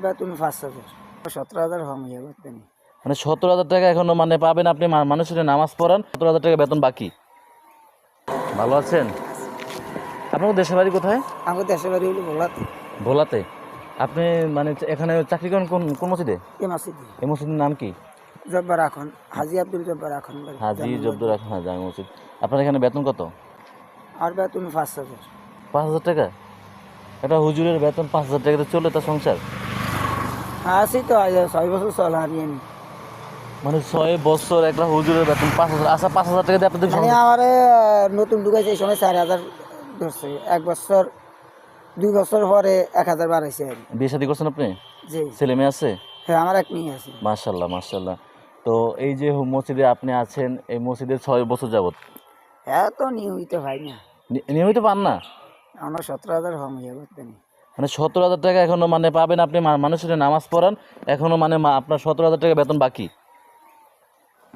বেতন 5,000 17,000 হম ইয়ে করতেন। মানে 17,000 টাকা এখনো মানে পাবেন আপনি, মানুষের নামাজ পড়ান, 17,000 টাকা বেতন বাকি। ভালো আছেন? আপনার দেশের বাড়ি কোথায়? আমার দেশের বাড়ি হইলো ভোলাতে। ভোলাতে। আপনি মানে এখানে চাকরি করেন কোন কোন মসজিদে? এ মাসিদি এই মসজিদের নাম কি? জব্বার এখন হাজি আব্দুল জব্বার এখন বাড়ি হাজি জামিল জব্দুর মসজিদ। হ্যাঁ, জামে মসজিদ। আপনার এখানে বেতন কত? আর বেতন 5,000। 5,000 টাকা? একটা হুজুরের বেতন 5,000 টাকাতে চলে তার সংসার? আছি তো 6 বছর চলা হারিয়ে নি। মানে 6 বছর একটা হুজুরের বেতন 5,000। আচ্ছা 5,000 টাকা দিয়ে আপনাদের মানে আমার নতুন ঢুকাইছে এই সময় 4,000 ধরছে। 1 বছর 2 বছর পরে 1,000 বাড়াইছে আর কি। বিয়ে শাদী করছেন আপনি? জি ছেলে মেয়ে আছে? হ্যাঁ, আমার এক মেয়ে আছে। মাশাল্লাহ মাশাল্লাহ। তো এই যে মসজিদে আপনি আছেন, এই মসজিদে 6 বছর যাবত হ্যাঁ, তো নিয়মিত ভাই না। নিয়মিত পান না? আমরা 17,000 হম ইয়ে করতেন। মানে 17,000 টাকা এখনো মানে পাবেন আপনি, মানুষের নামাজ পড়ান, এখনো মানে আপনার 17,000 টাকা বেতন বাকি।